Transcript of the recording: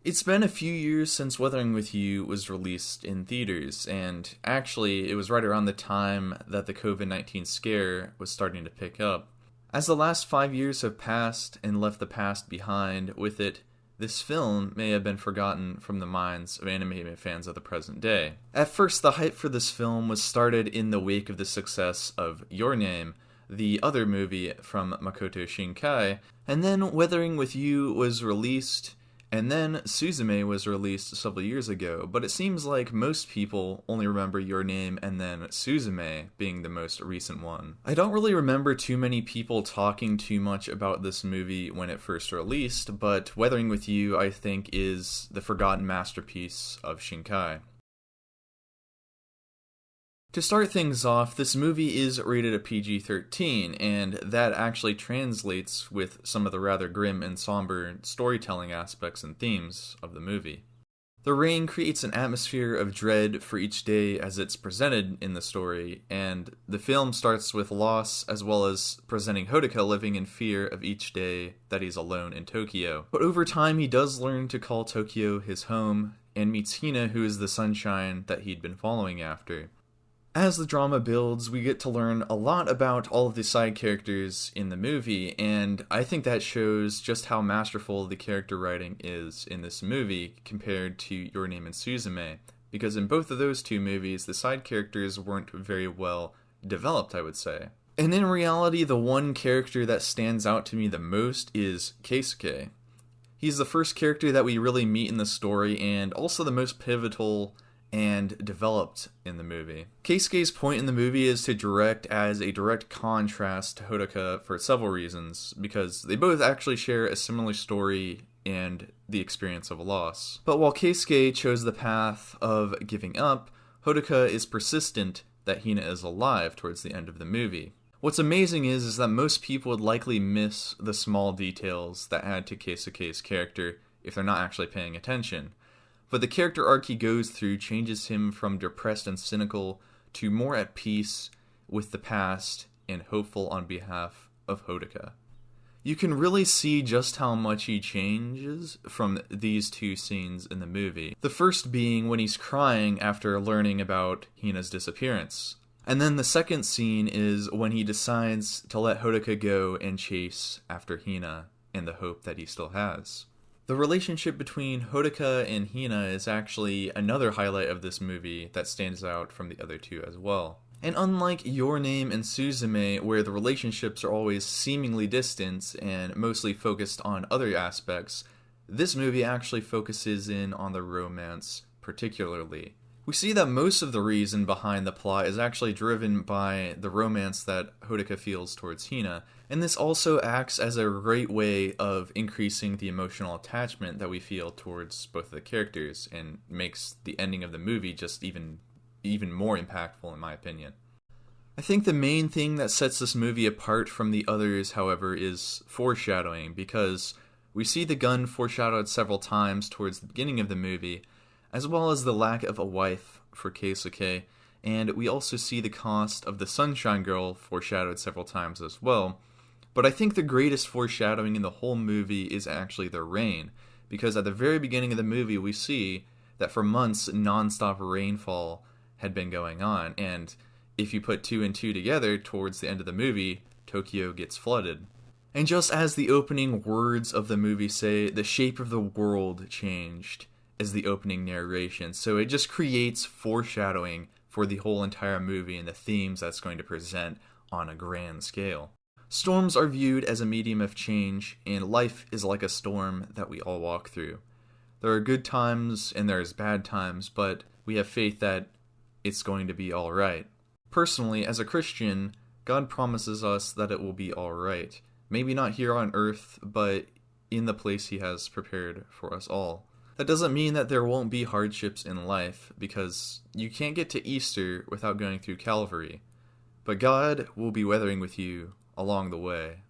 It's been a few years since Weathering With You was released in theaters, and actually, it was right around the time that the COVID-19 scare was starting to pick up. As the last 5 years have passed and left the past behind with it, this film may have been forgotten from the minds of anime fans of the present day. At first, the hype for this film was started in the wake of the success of Your Name, the other movie from Makoto Shinkai, and then Weathering With You was released, and then Suzume was released several years ago, but it seems like most people only remember Your Name and then Suzume being the most recent one. I don't really remember too many people talking too much about this movie when it first released, but Weathering With You, I think, is the forgotten masterpiece of Shinkai. To start things off, this movie is rated a PG-13, and that actually translates with some of the rather grim and somber storytelling aspects and themes of the movie. The rain creates an atmosphere of dread for each day as it's presented in the story, and the film starts with loss as well as presenting Hodaka living in fear of each day that he's alone in Tokyo. But over time he does learn to call Tokyo his home, and meets Hina, who is the sunshine that he'd been following after. As the drama builds, we get to learn a lot about all of the side characters in the movie, and I think that shows just how masterful the character writing is in this movie compared to Your Name and Suzume, because in both of those two movies, the side characters weren't very well developed, I would say. And in reality, the one character that stands out to me the most is Keisuke. He's the first character that we really meet in the story, and also the most pivotal and developed in the movie. Keisuke's point in the movie is to direct as a direct contrast to Hodaka for several reasons, because they both actually share a similar story and the experience of a loss. But while Keisuke chose the path of giving up, Hodaka is persistent that Hina is alive towards the end of the movie. What's amazing is that most people would likely miss the small details that add to Keisuke's character if they're not actually paying attention. But the character arc he goes through changes him from depressed and cynical to more at peace with the past and hopeful on behalf of Hodaka. You can really see just how much he changes from these two scenes in the movie. The first being when he's crying after learning about Hina's disappearance. And then the second scene is when he decides to let Hodaka go and chase after Hina in the hope that he still has. The relationship between Hodaka and Hina is actually another highlight of this movie that stands out from the other two as well. And unlike Your Name and Suzume, where the relationships are always seemingly distant and mostly focused on other aspects, this movie actually focuses in on the romance particularly. We see that most of the reason behind the plot is actually driven by the romance that Hodaka feels towards Hina, and this also acts as a great way of increasing the emotional attachment that we feel towards both of the characters, and makes the ending of the movie just even more impactful in my opinion. I think the main thing that sets this movie apart from the others, however, is foreshadowing, because we see the gun foreshadowed several times towards the beginning of the movie, as well as the lack of a wife for Keisuke, and we also see the cost of the Sunshine Girl foreshadowed several times as well. But I think the greatest foreshadowing in the whole movie is actually the rain, because at the very beginning of the movie we see that for months non-stop rainfall had been going on, and if you put two and two together towards the end of the movie, Tokyo gets flooded. And just as the opening words of the movie say, the shape of the world changed, as the opening narration, so it just creates foreshadowing for the whole entire movie and the themes that's going to present on a grand scale. Storms are viewed as a medium of change, and life is like a storm that we all walk through. There are good times and there's bad times, but we have faith that it's going to be alright. Personally, as a Christian, God promises us that it will be alright. Maybe not here on earth, but in the place He has prepared for us all. That doesn't mean that there won't be hardships in life, because you can't get to Easter without going through Calvary. But God will be weathering with you along the way.